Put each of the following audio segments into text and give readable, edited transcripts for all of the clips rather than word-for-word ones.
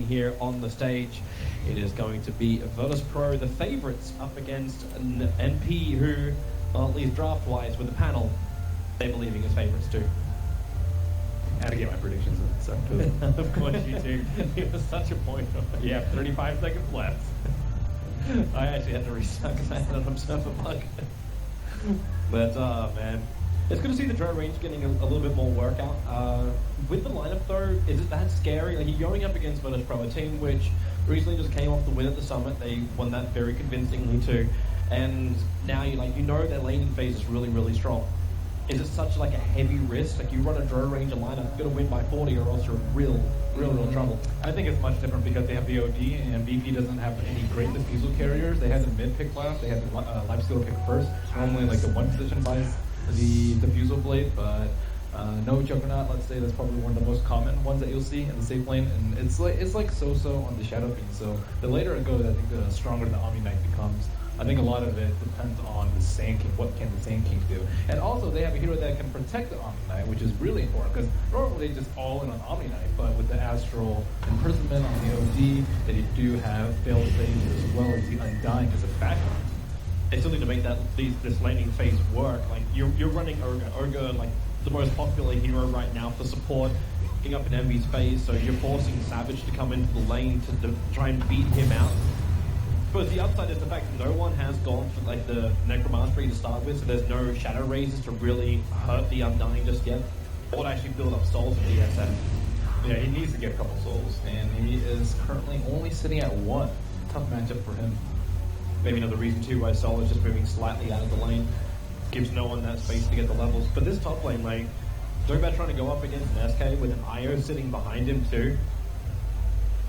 here on the stage. It is going to be VIRTUS.PRO, the favorites, up against an NP who, well, at least draft-wise with the panel, they're believing as favorites too. I had to get my predictions in, so. Of course you do. It was such a point. Yeah, 35 seconds left. I actually had to restart because I had an observer bug. But, man. It's good to see the Drow range getting a little bit more workout. With the lineup though, is it that scary? Like, you're going up against VIRTUS.PRO, a team which recently just came off the win at the Summit. They won that very convincingly too. And now you know their laning phase is really, really strong. Is it such like a heavy risk? Like, you run a Drow ranger lineup, you're gonna win by 40 or else you're in real trouble. I think it's much different because they have the OD and VP doesn't have any great diffusal carriers. They had the mid pick last, they had the lifesteal pick first. Normally like the one position buys the diffusal blade, but no Juggernaut, let's say that's probably one of the most common ones that you'll see in the safe lane, and it's like so-so on the Shadow Fiend. So the later it goes, I think the stronger the Omni Knight becomes. I think a lot of it depends on the Sand King. What can the Sand King do? And also they have a hero that can protect the Omni Knight, which is really important because normally they just all in on Omni Knight, but with the Astral Imprisonment on the OD, they do have failed saves as well as the Undying as a backup. It's something to make this laning phase work. Like, you're running Urga, like the most popular hero right now for support, picking up an Envy's phase, so you're forcing Savage to come into the lane to try and beat him out. But the upside is the fact that no one has gone for like the Necromancy to start with, so there's no Shadow Razors to really hurt the Undying just yet, or to actually build up souls for the SF. Yeah, he needs to get a couple souls, and he is currently only sitting at 1. Tough matchup for him. Maybe another reason too why Sol is just moving slightly out of the lane. Gives no one that space to get the levels. But this top lane, like, talking about trying to go up against an SK with an IO sitting behind him too.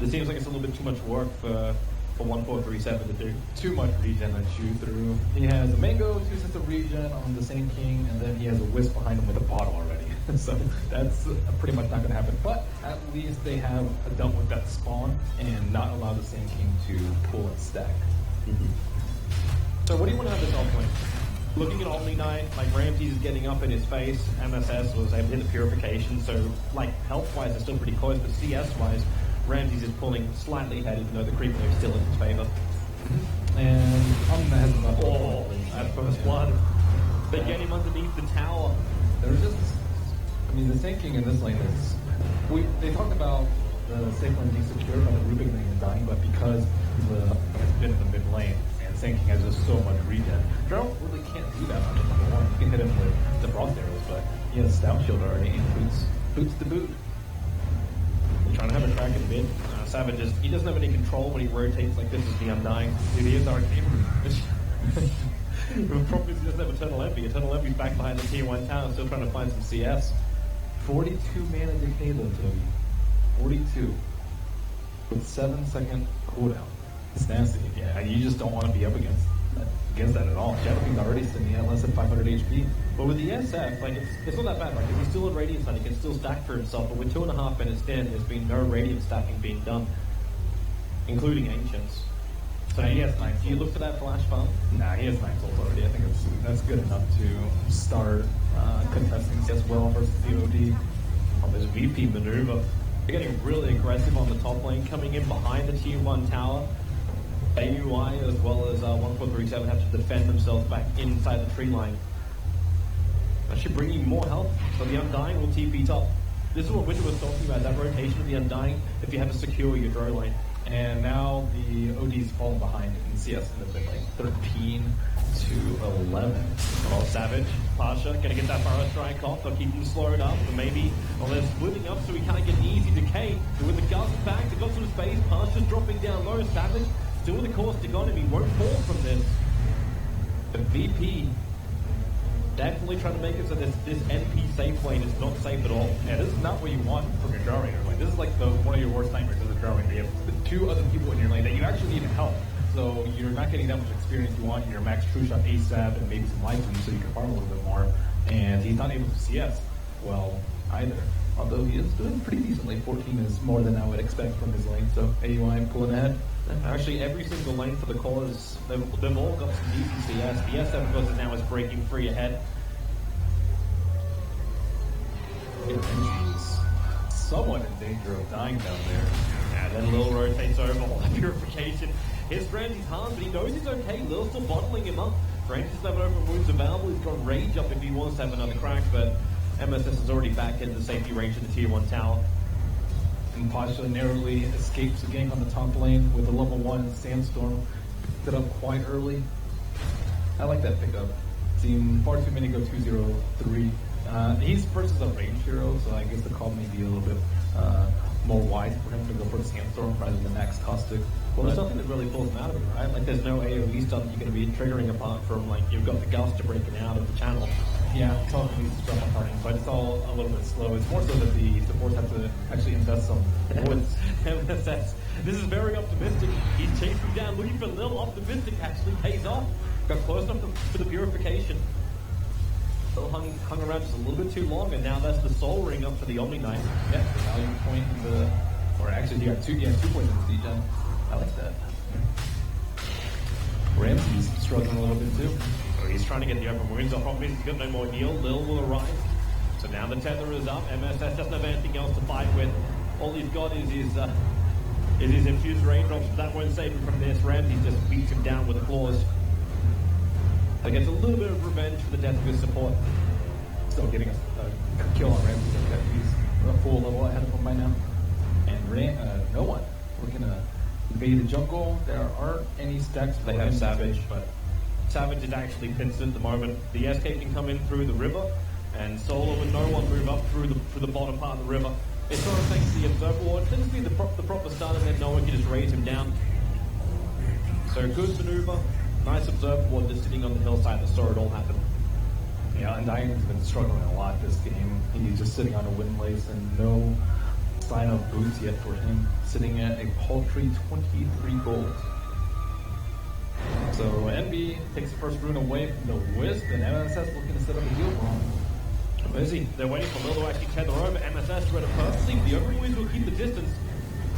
It seems like it's a little bit too much work for 1437 to do. Too much regen to chew through. He has a Mango, 2 sets of regen on the Sand King, and then he has a Wisp behind him with a bottle already. So that's pretty much not going to happen. But at least they have dealt with that spawn and not allowed the Sand King to pull and stack. So what do you want to have this off lane? Looking at Omni Knight, like Ramses is getting up in his face, MSS was able to hit the Purification, so like health-wise they're still pretty close, but CS-wise, Ramses is pulling slightly ahead even though the creep wave is still in his favor. And Omni Knight has enough. Oh, that first one. They get him underneath the tower. There's just, I mean, the Sand King in this lane is, they talked about the safe lane being secured by the Rubik lane and dying, but because has been in the mid lane, and Sand King has just so much regen. Drow really can't do that much at number 1. You can hit him with the Frost arrows, but he has Stout Shield already and boots to boot. Trying to have a track in mid. Savage he doesn't have any control when he rotates like this as the Undying. Dude, he is our favorite. The problem is he doesn't have Eternal Envy. Eternal Envy's back behind the tier 1 tower, still trying to find some CS. 42 mana decay though, Toby. 42. With 7-second cooldown. It's nasty. Yeah, you just don't want to be up against that at all. Shadow Fiend's already sitting at less than 500 HP. But with the SF, like it's not that bad. Like, if he's still in Radiant Sun, he can still stack for himself. But with 2.5 minutes in, there's been no Radiant stacking being done, including Ancients. So he has 9 souls. Do you look for that flash farm? Nah, he has 9 souls already. I think that's good enough to start contesting CS well versus the OD. On this VP maneuver, they're getting really aggressive on the top lane, coming in behind the tier 1 tower. AUI as well as 1437 have to defend themselves back inside the tree line. That should bring you more health, so the Undying will TP top. This is what Winter was talking about, that rotation of the Undying, if you have to secure your Drow lane. And now the OD's falling behind in CS in the mid lane. 13-11. Oh, Savage, Pasha, gonna get that Burrow Strike off, they'll keep him slowed up, but maybe, well, they're splitting up so he can't get the easy decay. But with the Gust back, they've got some space, Pasha's dropping down low, Savage still the caustic on him, he won't fall from this. The VP definitely trying to make it so this NP safe lane is not safe at all. Yeah, this is not what you want from your Drow Ranger lane. This is like one of your worst nightmares as a Drow Ranger. You have the 2 other people in your lane that you actually need to help. So you're not getting that much experience you want in your max true shot ASAP and maybe some life food so you can farm a little bit more. And he's not able to CS well either. Although he is doing pretty decently. 14 is more than I would expect from his lane. So AUI pulling ahead. Actually, every single lane for the cause, they've all got some decent CS. The SF, of course, now is breaking free ahead. He's somewhat in danger of dying down there. Yeah, then a little rotates over, all that purification. His Ramsey's harm, but he knows he's okay. Lil's still bottling him up. Ramsey's never open wounds available. He's got rage up if he wants to have another crack, but MSS is already back into the safety range of the tier 1 tower. And Pasha narrowly escapes the gank on the top lane with a level 1 Sandstorm. Picked it up quite early. I like that pickup. Seen far too many go 2-0-3. He's versus a range hero, so I guess the call may be a little bit more wise for him to go for the Sandstorm rather than Max Caustic. Well, there's nothing that really pulls him out of it, right? Like, there's no AoE stuff you're going to be triggering apart from, like, you've got the Gust to breaking out of the channel. Yeah, totally needs to jump on targeting, but it's all a little bit slow. It's more so that the supports have to actually invest some woods. MSS, this is very optimistic. He's chasing down, looking for Lil. Optimistic actually pays off. Got close enough for the purification. Lil hung around just a little bit too long, and now that's the Soul Ring up for the Omni Knight. Yeah, the value point in the... Or actually, he got 2 points in the degen. I like that. Ramsey's struggling a little bit too. So he's trying to get the open wounds off. Obviously, he's got no more heal. Lil will arrive. So now the tether is up. MSS doesn't have anything else to fight with. All he's got is his infused raindrops. That won't save him from this. Ramsey just beats him down with the claws. That gets a little bit of revenge for the death of his support. Still getting a kill on Ramsey. He's a full level ahead of him by now. And no one. We're gonna invade the jungle. There aren't any stacks. They have Savage, but Savage is actually pinched at the moment. The SK can come in through the river, and Solo and no one move up through the bottom part of the river. It sort of thanks the Observer Ward. Tends to be the proper start, and then no one can just raise him down. So good maneuver. Nice Observer Ward just sitting on the hillside that saw it all happen. Yeah, Undying's been struggling a lot this game. He's just sitting on a win lace and no sign of boots yet for him, sitting at a paltry 23 gold. So NB takes the first rune away from the Wisp, and MSS looking to set up a deal for him. Busy. They're waiting for Lil to actually tether over. MSS read it perfectly. The opening winds will keep the distance.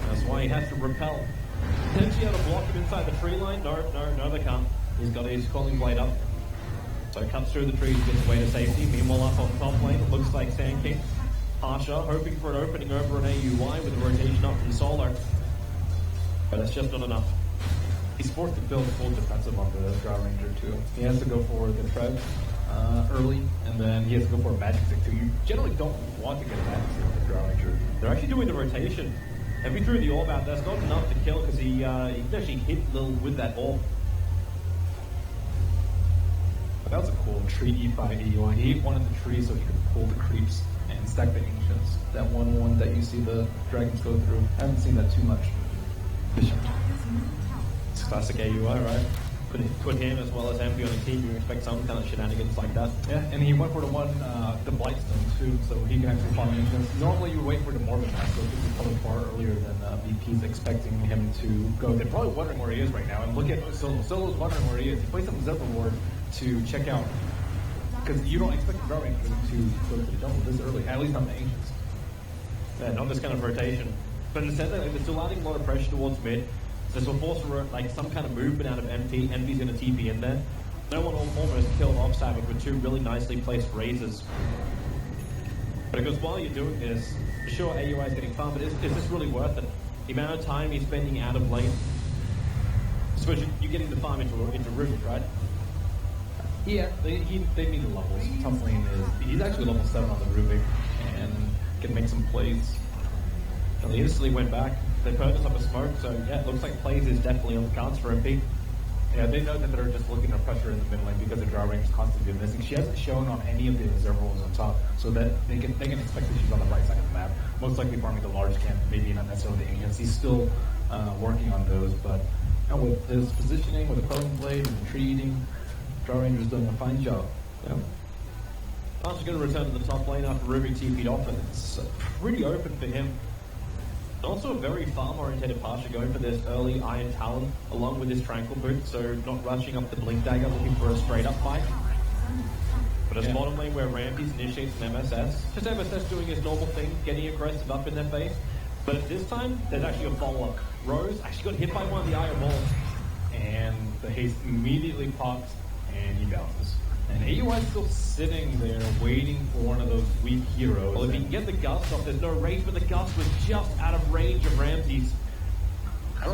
That's why he has to repel. Potentially able to block him inside the tree line. No, they can't. He's got his calling blade up. So cuts through the trees, gets away to safety. Meanwhile, up on top lane, it looks like Sand King. Harsha hoping for an opening over an AUI with a rotation up from Solar. But it's just not enough. He's forced to build full defensive on the Drow Ranger too. He has to go for the Trev early, and then he has to go for a Magic Stick too. You generally don't want to get a Magic Stick with the Drow Ranger. They're actually doing the rotation. If he threw the orb out, that's not enough to kill because he can actually hit Lil with that orb. But that was a cool tree eat by AUI. He ate one of the trees so he could pull the creeps and stack the Ancients. That one that you see the dragons go through. I haven't seen that too much. It's classic AUI, right? Put him as well as MP on a team, you expect some kind of shenanigans like that. Yeah, and he went for the Blightstone too, so he can actually farm Ancients. Normally you wait for the Morbid Mask, so this is probably far earlier than VP's expecting him to go. They're probably wondering where he is right now, and look at Solo. Solo's wondering where he is. He plays some Observer Ward to check out, because you don't expect the Drow Ranger to go to the jungle this early, at least on the Ancients. Yeah, not this kind of rotation. But instead, they're still adding a lot of pressure towards mid. This will force like some kind of movement out of MP. MP's going to TP in there. No one almost killed off Savage with 2 really nicely placed razors. But because while you're doing this, for sure AUI is getting farmed, but is this really worth it? The amount of time he's spending out of lane. I suppose you're getting the farm into Rubik, right? Yeah, they need the levels. Top lane he's actually level 7 on the Rubik and can make some plays. And he instantly went back. They purchased up a smoke, so yeah, it looks like plays is definitely on the cards for MP. Yeah, they know that they're just looking to pressure in the mid lane because the Drow Ranger is constantly missing. She hasn't shown on any of the observer roles on top, so that they can expect that she's on the right side of the map. Most likely farming the large camp, maybe not necessarily the Ancients. He's still working on those, but with his positioning, with the Quelling Blade and the tree eating, Drow Ranger's doing a fine job. Yeah. Archer's going to return to the top lane after Ruby TP'd off, and it's pretty open for him. Also a very farm-oriented Pasha going for this early Iron Talon along with his Tranquil Boot, so not rushing up the Blink Dagger looking for a straight-up fight. But it's bottom lane where Ramses initiates an MSS. Just MSS doing his normal thing, getting aggressive up in their face. But at this time, there's actually a follow-up. Rose actually got hit by one of the Iron Balls. And the haste immediately pops, and he bounces. And AUI's still sitting there waiting for one of those weak heroes. Well, if he can get the Gust off, there's no range, but the Gust was just out of range of Ramses.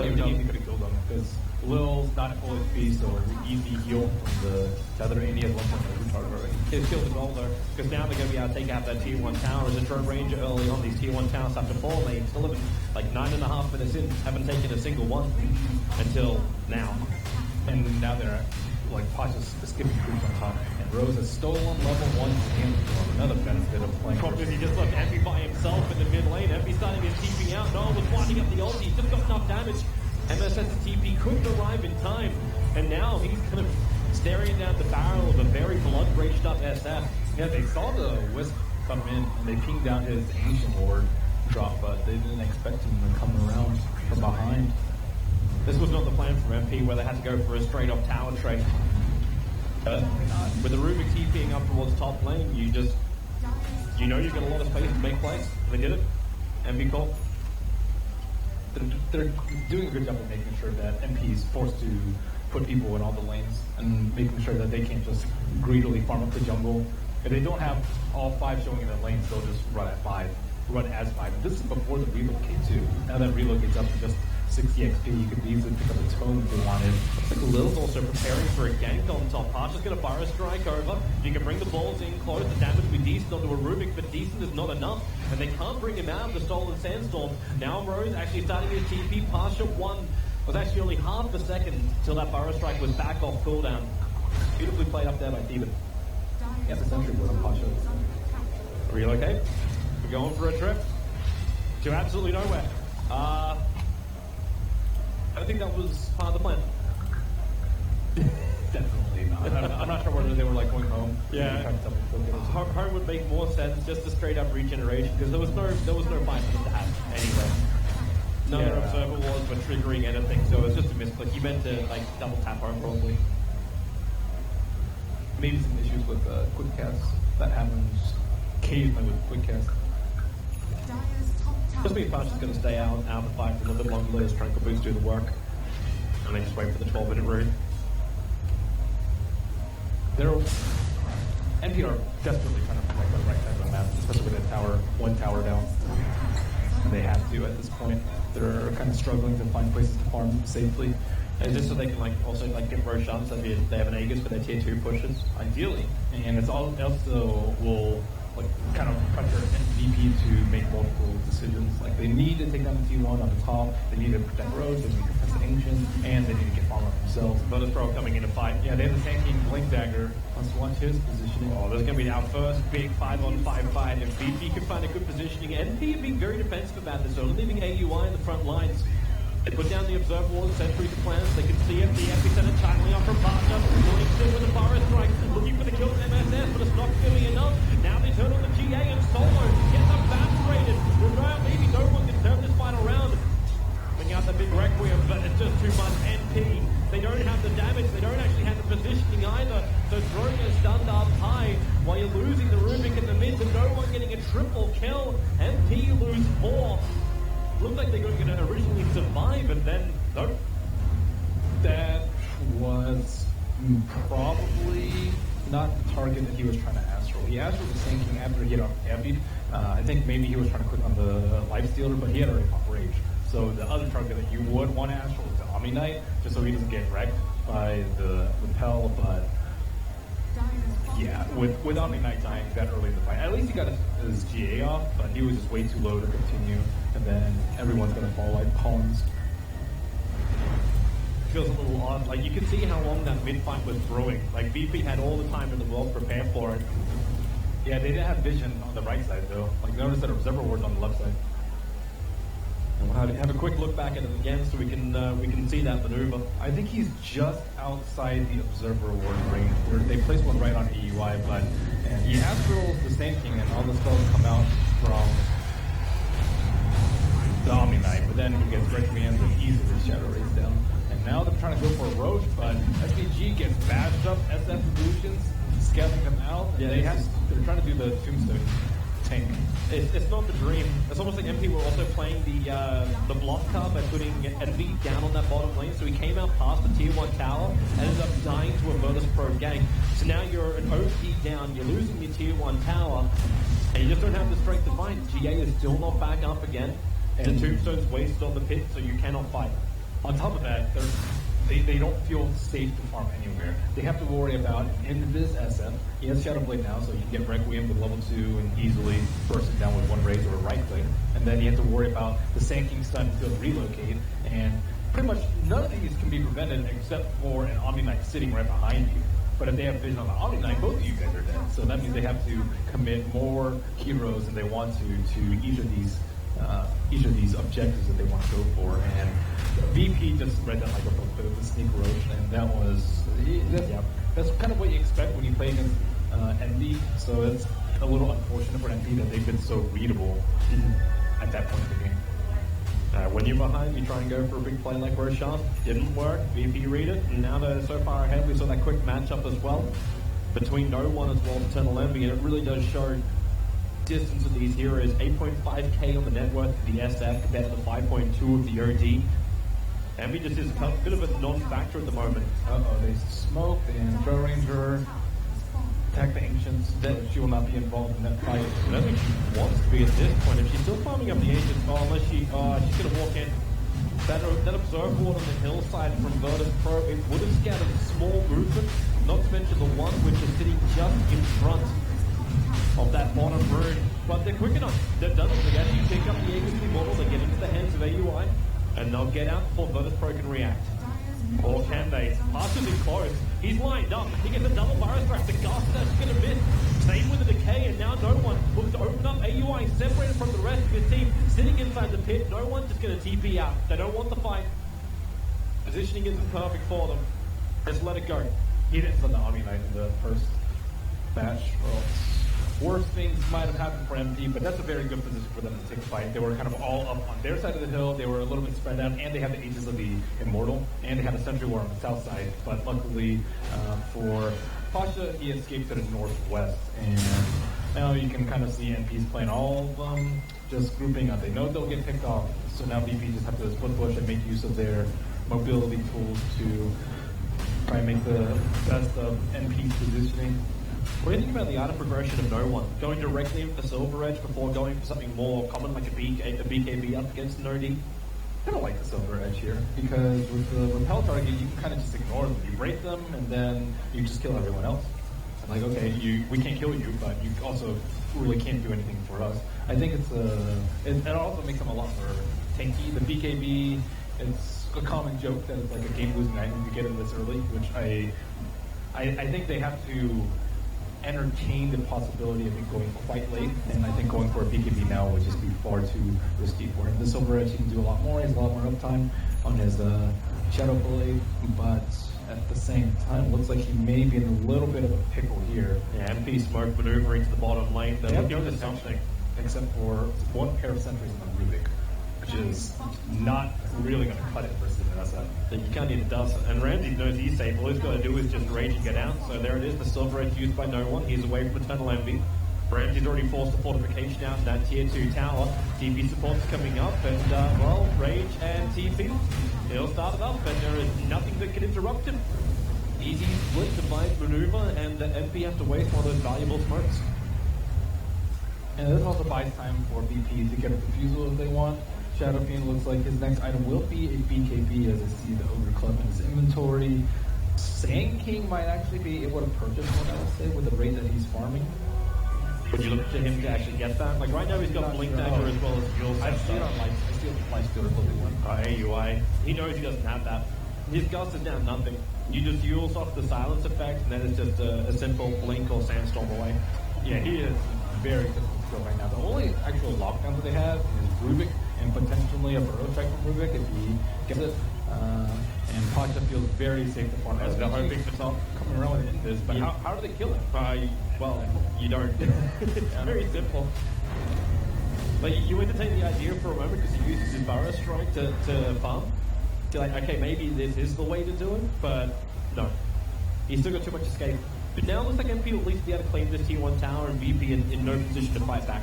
He could have killed him because Lil's not at full HP, so easy heal from the other end. He has 1.0 retard already. He's killed the goal though, because now they're going to be able to take out that tier 1 tower. As a drone ranger early on, these tier 1 towers have to fall. They still haven't, like 9.5 minutes in, haven't taken a single one until now. And now they're like cautious skipping creeps on top. And Rose has stolen level 1 and another benefit of playing. Problem is he just left MP by himself in the mid lane. MP starting his TP out. No one was winding up the ult. He's just got enough damage. MSS's TP couldn't arrive in time. And now he's kind of staring down the barrel of a very blood-raged up SF. Yeah, they saw the Wisp come in and they pinged down his Ancient Ward drop, but they didn't expect him to come around from behind. This was not the plan from MP, where they had to go for a straight-off tower trade. With the Rubik TPing up towards top lane, you know you've got a lot of space to make plays. They did it. MP call. They're doing a good job of making sure that MP is forced to put people in all the lanes and making sure that they can't just greedily farm up the jungle. If they don't have all 5 showing in the lanes, they'll just run at 5. Run as 5. This is before the relocate too. Now that relocate's up to just 60 XP, you could easily pick up a tome if you wanted. Looks like Lil's also preparing for a gank on top. Archer's going to fire a strike over. You can bring the balls in close. The damage will be decent onto a Rubik, but decent is not enough. And they can't bring him out of the Stolen Sandstorm. Now Rose actually starting his TP. Pasha 1 was actually only half a second till that Burrow Strike was back off cooldown. Beautifully played up there by Steven. Yeah, the sentry board on Pasha. Relocate. We're going for a trip to absolutely nowhere. I think that was part of the plan. Definitely not. I'm not sure whether they were like going home. Yeah. Home would make more sense, just a straight up regeneration, because there was no fight for them to have anyway. None of the observer wars were triggering anything, so it was just a misclick. He meant to like double tap home probably. Maybe some issues with quick casts. That happens occasionally with quick casts. Just means Pasha's going to stay out the fight for a little bit longer, let his Tranquil Boots do the work, and then just wait for the 12-minute route. NP are desperately trying to protect the right side of the map, especially with one tower down. They have to at this point. They're kind of struggling to find places to farm safely. And just so they can also get Roshan, so they have an Aegis for their tier 2 pushes, ideally. And it's also will kind of pressure MVP to make multiple decisions. Like they need to take down the T1 on the top, they need to protect Rose, they need to protect the Ancient, and they need to get farm up themselves. VIRTUS.PRO coming in to fight. Yeah, they have the tanking Blink Dagger. Let's watch his positioning. Oh, there's going to be our first big 5-on-5 fight. If VP can find a good positioning, NP being very defensive about this, so leaving AUI in the front lines. They put down the Observer Wall, the Sentry to plans. They can see it, the Epicenter channeling off from Pasha. Going still with the Forest Strike, looking for the kill from MSS, but it's not doing enough. Now they turn on the GA and Solo. Gets evaporated. Well, maybe no one can turn this final round. Bring out the big Requiem, but it's just too much. NP, they don't have the damage. They don't actually have the positioning either. So throwing a stunned up high while you're losing the Rubik in the mid, and no one getting a triple kill. NP lose 4. Looked like they were going to originally survive, and then nope. That was probably not the target that he was trying to astral. He astral the Sand King after he had emptied. I think maybe he was trying to click on the Life Stealer, but he had already popped Rage. So the other target that you would want to astral is the Omni Knight, just so he doesn't get wrecked by the repel. But yeah, with Omni Knight dying that early in the fight, at least he got his GA off, but he was just way too low to continue. And then everyone's going to fall like pawns. Feels a little odd. Like, you can see how long that mid-fight was brewing. Like, VP had all the time in the world to prepare for it. Yeah, they didn't have vision on the right side, though. Like, notice that Observer Ward's on the left side. And we'll have a quick look back at it again so we can see that maneuver. I think he's just outside the Observer Ward range. They placed one right on EUI, but and he astrals the Sand King, and all the spells come out from the Omni Knight, but then he gets Requiem and easily Shadow Rays down. And now they're trying to go for a Roche, but SVG gets bashed up, SF Evolutions, scaling them out. Yeah, they're trying to do the Tombstone tank. It's not the dream. It's almost like MP were also playing the block card by putting Envy down on that bottom lane, so he came out past the tier 1 tower, ended up dying to a VIRTUS.PRO gank. So now you're an OP down, you're losing your tier 1 tower, and you just don't have the strength to fight. GA is still not back up again. And the Tombstone's wasted on the pit, so you cannot fight. On top of that, they don't feel safe to farm anywhere. They have to worry about in this SF. He has Shadow Blade now, so you can get Requiem to level 2 and easily burst it down with one raise or a right click. And then you have to worry about the Sand stun to relocate. And pretty much none of these can be prevented except for an Omni Knight sitting right behind you. But if they have vision on the Omni Knight, both of you guys are dead. So that means they have to commit more heroes than they want to each of these objectives that they want to go for. And VP just read that like a book, but it was Sneak Roach, and that's kind of what you expect when you play against NP. So it's a little unfortunate for NP that they've been so readable at that point in the game. When you're behind, you try and go for a big play like Roshan. Didn't work. VP read it, and now they're so far ahead. We saw that quick matchup as well between No One as well as TeamNP, and it really does show distance of these heroes. 8.5k on the net worth of the SF compared to the 5.2 of the OD. NP just is a bit of a non-factor at the moment. They smoke and Throw Ranger attack the Ancients. That she will not be involved in that fight. I don't think she wants to be at this point. If she's still farming up the Ancients, unless she's going to walk in. That observer ward on the hillside from VIRTUS.PRO, it would have scattered a small movement, not to mention the one which is sitting just in front of that bottom rune. But they're quick enough. They've done it. They actually pick up the agency model, they get into the hands of AUI, and they'll get out before VIRTUS.PRO can react. Or can they? Partially close. He's lined up. He gets a double virus strike. The Gust Dash is going to miss. Same with the Decay, and now No One looks to open up. AUI separated from the rest of his team, sitting inside the pit. No One's just going to TP out. They don't want the fight. Positioning isn't perfect for them. Just let it go. He didn't send the Omni Knight in the first batch. Well, worse things might have happened for MP, but that's a very good position for them to take a fight. They were kind of all up on their side of the hill. They were a little bit spread out, and they had the Aegis of the Immortal, and they had a Sentry War on the south side. But luckily for Pasha, he escaped to the northwest, and now you can kind of see NPs playing all of them, just grouping up. They know they'll get picked off, so now VP just have to split push and make use of their mobility tools to try and make the best of NP's positioning. What do you think about the auto progression of No One? Going directly in for Silver Edge before going for something more common like a BKB up against an OD? I don't like the Silver Edge here, because with the repel target, you can kind of just ignore them. You break them, and then you just kill everyone else. Like, okay, we can't kill you, but you also really can't do anything for us. I think it also makes them a lot more tanky. The BKB, it's a common joke that it's like a game-losing item to get it this early, which I think they have to entertain the possibility of it going quite late, and I think going for a BKB now would just be far too risky for him. The Silver Edge, he can do a lot more. He has a lot more uptime on his Shadow Blade, but at the same time, it looks like he may be in a little bit of a pickle here. Yeah, MP smoke maneuvering to the bottom lane. They're looking for something. Except for one pair of sentries on Rubik, which is not really going to cut it versus an SF. You can't even dust it. And Ramsey knows he's safe. All he's got to do is just rage and get out. So there it is, the Silver Edge used by No One. He's away from Eternal Envy. Ramsey's already forced the fortification out in that tier 2 tower. TP support's coming up, and well, Rage and TP, he'll start it up, and there is nothing that can interrupt him. Easy split, defiant maneuver, and the MP has to waste one of those valuable smokes. And this also buys time for BP to get a refusal if they want. Shadow Fiend looks like his next item will be a BKB, as I see the Ogre Club in his inventory. Sand King might actually be able to purchase one, I would say, with the rate that he's farming. Would you look to him to actually get that? Like right now he's got Blink Dagger as well as Dual I see it on Lifestealer Clothing one. AUI. He knows he doesn't have that. His Gust is now nothing. You just use off the silence effect, and then it's just a simple Blink or Sandstorm away. Yeah, he is very difficult to kill right now. The only actual lockdown that they have is Rubik, and potentially a burrow check from Rubik if he gets it. And Pasha feels very safe to farm. They're hoping for something coming around with this, but how do they kill him? Well, you don't. It's very simple. But you entertain the idea for a moment because he uses his Burrow Strike to farm. You're like, okay, maybe this is the way to do it, but no. He's still got too much escape. But now it looks like MP will at least be able to claim this tier 1 tower and VP in no position to fight back.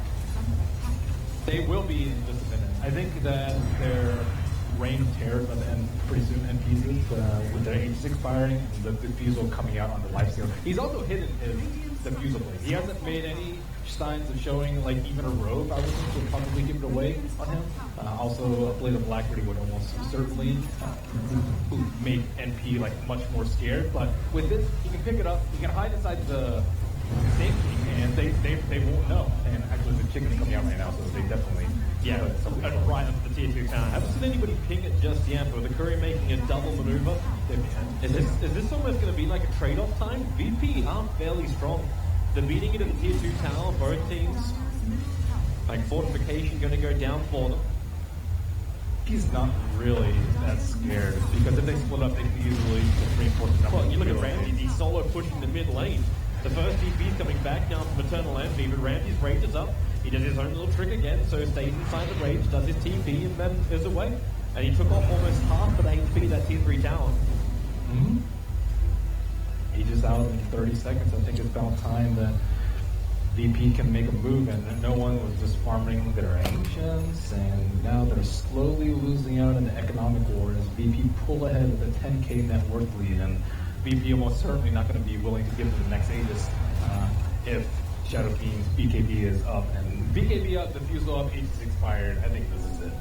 They will be in just a minute. I think that their reign of terror by the end pretty soon end pieces with their Aegis expiring and the diffusal coming out on the lifesteal. He's also hidden his diffusal blade. He hasn't made any signs of showing like even a robe, I would think would probably give it away on him. Also, a Blade of Alacrity would almost certainly make NP like much more scared. But with this, he can pick it up, he can hide inside the safety, and they won't know. And actually, the chicken is coming out right now, so they definitely right up the tier 2 tower. I haven't seen anybody ping it just yet, but with the Courier making a double maneuver, is this almost going to be like a trade-off time? VP are fairly strong. They're beating it at the tier 2 tower, both teams. Like, fortification going to go down for them. He's not really that scared, because if they split up, they can easily just reinforce the number. Well, you look at Ramsey, he's solo pushing the mid lane. The first DP is coming back down from Eternal Envy, but Ramsey's rage is up. He does his own little trick again, so stays inside the rage, does his TP, and then is away. And he took off almost half of the HP that tier 3 tower. He just out in 30 seconds. I think it's about time that VP can make a move, and no one was just farming their ancients, and now they're slowly losing out in the economic war as VP pull ahead with a 10k net worth lead, and VP almost certainly not going to be willing to give them the next Aegis if Shadow King's BKB is up, and BKB up, Diffusal up, Aegis expired. I think this is it.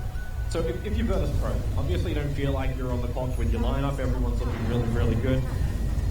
So if you're VIRTUS.PRO, obviously you don't feel like you're on the clock with your lineup, everyone's looking really, really good.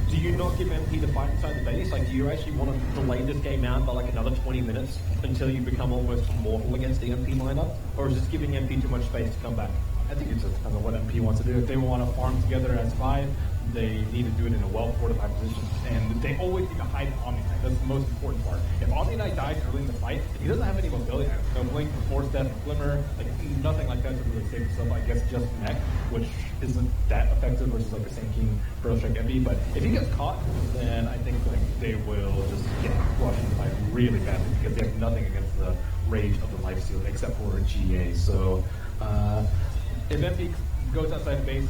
Do you not give MP the fight inside the base? Like, do you actually want to delay this game out by like another 20 minutes until you become almost immortal against the MP lineup? Or is this giving MP too much space to come back? I think it just depends on what MP wants to do. If they want to farm together as 5, they need to do it in a well-fortified position. And they always need to hide Omni Knight. That's the most important part. If Omni Knight dies early in the fight, he doesn't have any mobility. No Blink, Force Death, Glimmer, like nothing like that to really save himself. I guess just Mech, which isn't that effective versus like the Sand King Burrow Strike Envy. But if he gets caught, then I think like they will just get crushed in the fight really badly because they have nothing against the rage of the Lifesteal except for GA. So if MP goes outside the base,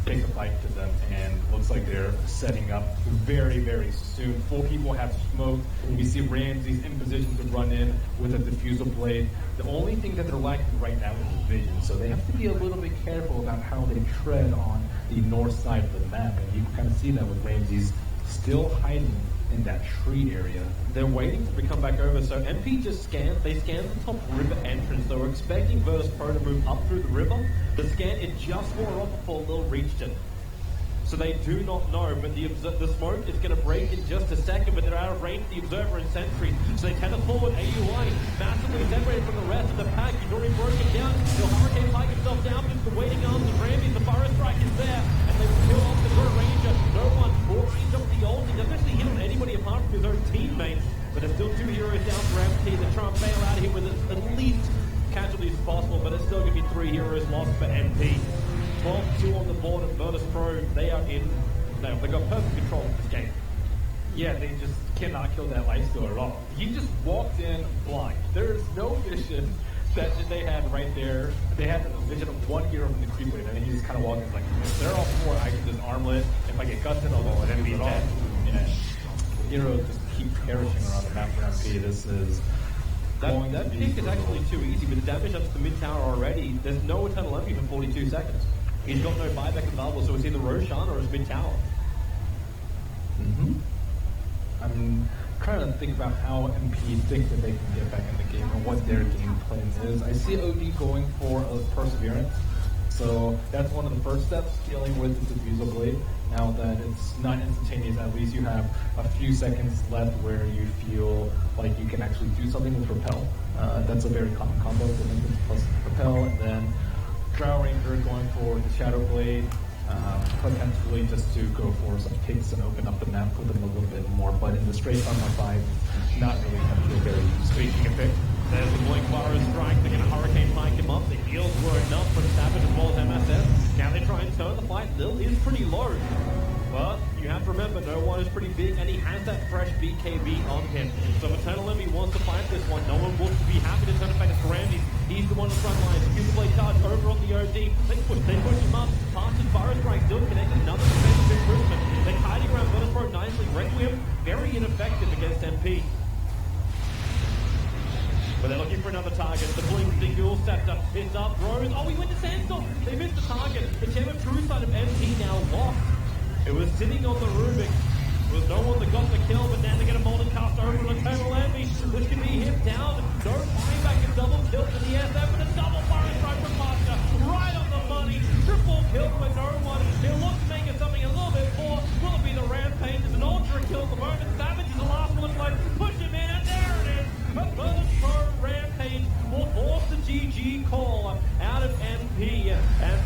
takes a fight to them, and looks like they're setting up very, very soon. 4 people have smoke. We see Ramsey's in position to run in with a diffusal blade. The only thing that they're lacking right now is vision, so they have to be a little bit careful about how they tread on the north side of the map, and you can kind of see that with Ramsey's still hiding in that tree area. They're waiting for me to come back over, so MP just scanned. They scanned the top river entrance. They were expecting VIRTUS.PRO to move up through the river. The scan, it just wore off before Lil reached it. So they do not know, but the smoke is going to break in just a second, but they're out of range, the Observer and Sentry. So they tend to forward AUI, massively separated from the rest of the pack. He's already broken down. He'll Hurricane Pike himself down, just the waiting arms of Ramsey. The Fire Strike is there, and they will kill off the Guru Ranger. No one will range up the ult. He doesn't actually hit on anybody apart from his own teammates, but there's still 2 heroes down for MP. They're trying to bail out of here with at least casualties as possible, but it's still going to be 3 heroes lost for MP. 12-2 on the board of VIRTUS.PRO. They are in. No, they got perfect control of this game. Yeah, they just cannot kill that Lifesteal at all. He just walked in blind. There's no vision that they had right there. They had the vision of 1 hero from the creep wave, and he just kind of walked in like, if they're all 4, I can just armlet. If I get gusted, I'll go and be it all. Yeah. Heroes just keep perishing around the map for MP. This is that pick is actually too easy, but the damage up to the mid tower already. There's no Eternal Envy for 42 seconds. He's got no buyback available, so it's either Roshan or his mid tower. I'm trying to think about how MP think that they can get back in the game and what their game plan is. I see OG going for a Perseverance, so that's one of the first steps, dealing with the Diffusal Blade. Now that it's not instantaneous, at least you have a few seconds left where you feel like you can actually do something with Repel. That's a very common combo, Delinquent plus Repel, and then Drow Ranger going for the Shadow Blade, potentially just to go for some picks and open up the map, put them a little bit more, but in the straight armor side, not really going to feel very useful. Speaking of pick, there's the Blink Warrior Strike. They're going to Hurricane Pike him up. The heals were enough for Savage as well as MSS. Now they try and turn the fight. Lil is pretty low. But you have to remember, no one is pretty big, and he has that fresh BKB on him. So if Eternal Envy wants to fight this one, no one will be happy to turn it back to Ramsey. He's the one on the front line. The Future Blade charge over on the OD. They push him up. Past his Fire Strike, still connected. Another defensive improvement. They're hiding around VIRTUS.PRO nicely. Requiem, very ineffective against MP. But they're looking for another target. The Blink, the Dual Scepter, it's up. Rose, oh, he went to Sandstorm. They missed the target. The Gem of True side of MP now lost. It was sitting on the Rubik. with no one that got the kill, but then they get a molten cast over on Eternal Envy, which can be hit down. No flying back and double kill for the SF, and a double fire strike from Master, right on the money. Triple kill for no one. He'll look to make it something a little bit more. Will it be the Rampage? It's an ultra kill at the moment. Savage is the last one to play. Push him in, and there it is. A VIRTUS.PRO Rampage will force the GG call out of NP. And